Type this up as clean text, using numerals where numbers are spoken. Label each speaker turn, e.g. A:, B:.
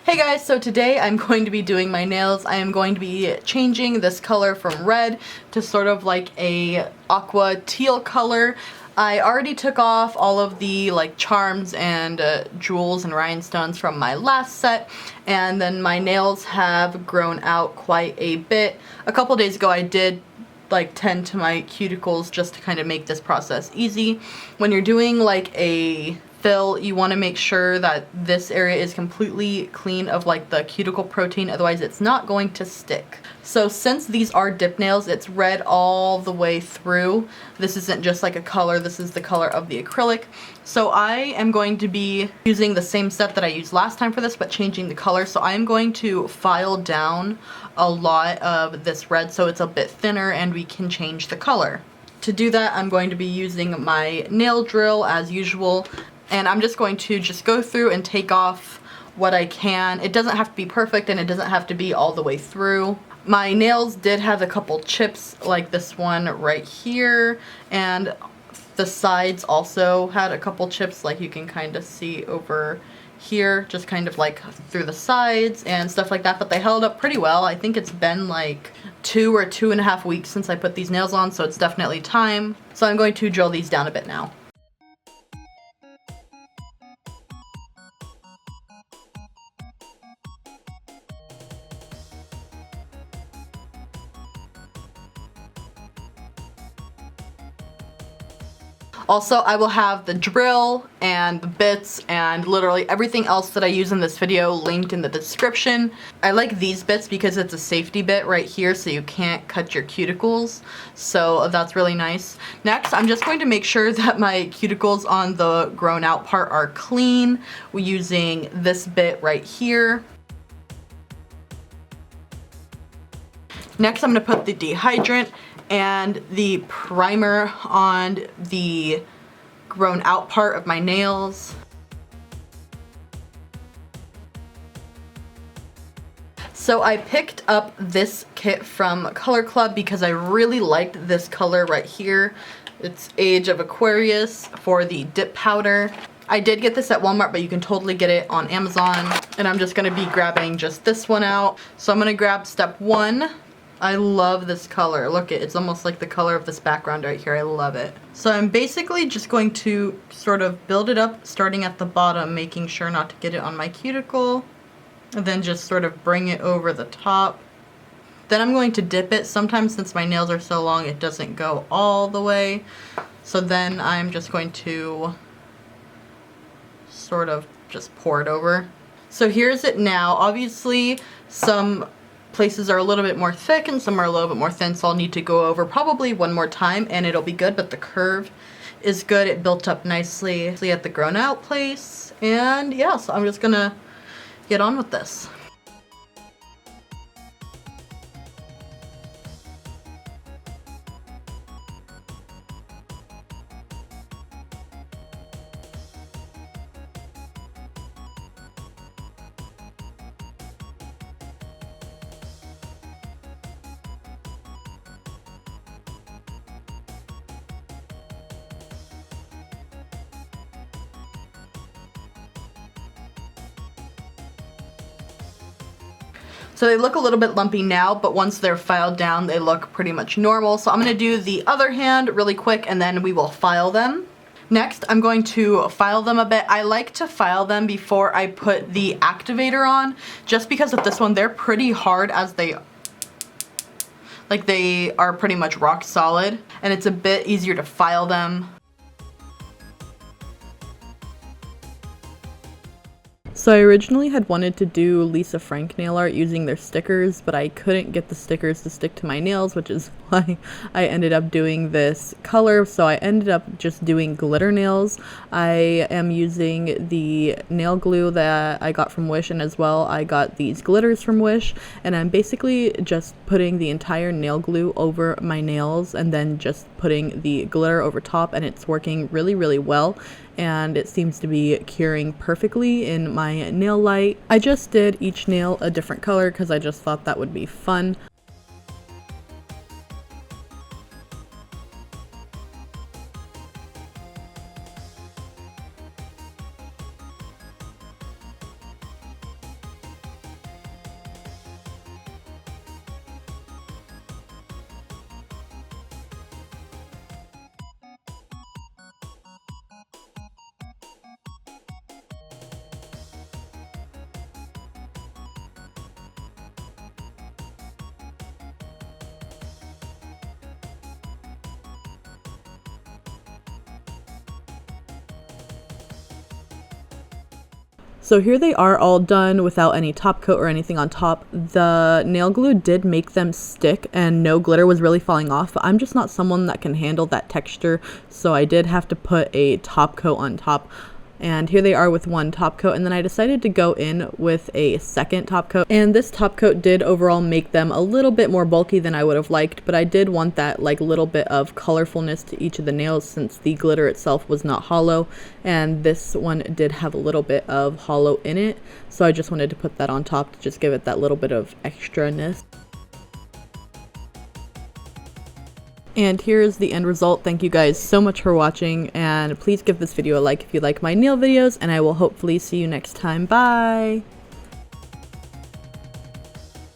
A: Hey guys, so today I'm going to be doing my nails. I am going to be changing this color from red to sort of like a aqua teal color. I already took off all of the charms and jewels and rhinestones from my last set, and then my nails have grown out quite a bit. A couple days ago I did tend to my cuticles just to kind of make this process easy. When you're doing like a fill, you want to make sure that this area is completely clean of the cuticle protein, otherwise it's not going to stick. So since these are dip nails, it's red all the way through. This isn't just like a color, this is the color of the acrylic. So I am going to be using the same set that I used last time for this, but changing the color. So I'm going to file down a lot of this red so it's a bit thinner and we can change the color. To do that, I'm going to be using my nail drill as usual. And I'm just going to go through and take off what I can. It doesn't have to be perfect and it doesn't have to be all the way through. My nails did have a couple chips like this one right here, and the sides also had a couple chips like you can kind of see over here, just kind of like through the sides and stuff like that, but they held up pretty well. I think it's been like 2 or 2.5 weeks since I put these nails on, so it's definitely time. So I'm going to drill these down a bit now. Also, I will have the drill and the bits and literally everything else that I use in this video linked in the description. I like these bits because it's a safety bit right here so you can't cut your cuticles. So that's really nice. Next, I'm just going to make sure that my cuticles on the grown out part are clean using this bit right here. Next, I'm going to put the dehydrant and the primer on the grown out part of my nails. So I picked up this kit from Color Club because I really liked this color right here. It's Age of Aquarius for the dip powder. I did get this at Walmart, but you can totally get it on Amazon. And I'm just gonna be grabbing just this one out. So I'm gonna grab step 1. I love this color. Look, it's almost like the color of this background right here. I love it. So I'm basically just going to sort of build it up starting at the bottom, making sure not to get it on my cuticle, and then just sort of bring it over the top. Then I'm going to dip it. Sometimes since my nails are so long, it doesn't go all the way. So then I'm just going to sort of just pour it over. So here's it now. Obviously, some places are a little bit more thick and some are a little bit more thin, so I'll need to go over probably one more time and it'll be good, but the curve is good. It built up nicely at the grown out place. And yeah, so I'm just gonna get on with this. So they look a little bit lumpy now, but once they're filed down, they look pretty much normal. So I'm gonna do the other hand really quick and then we will file them. Next, I'm going to file them a bit. I like to file them before I put the activator on, just because with this one, they're pretty hard as they are pretty much rock solid, and it's a bit easier to file them. So I originally had wanted to do Lisa Frank nail art using their stickers, but I couldn't get the stickers to stick to my nails, which is why I ended up doing this color. So I ended up just doing glitter nails. I am using the nail glue that I got from Wish, and as well I got these glitters from Wish, and I'm basically just putting the entire nail glue over my nails and then just putting the glitter over top, and it's working really, really well. And it seems to be curing perfectly in my nail light. I just did each nail a different color because I just thought that would be fun. So here they are all done without any top coat or anything on top. The nail glue did make them stick and no glitter was really falling off, but I'm just not someone that can handle that texture, so I did have to put a top coat on top. And here they are with one top coat, and then I decided to go in with a second top coat. And this top coat did overall make them a little bit more bulky than I would have liked, but I did want that like little bit of colorfulness to each of the nails since the glitter itself was not hollow, and this one did have a little bit of hollow in it. So I just wanted to put that on top to just give it that little bit of extraness. And here's the end result. Thank you guys so much for watching, and please give this video a like if you like my nail videos, and I will hopefully see you next time. Bye!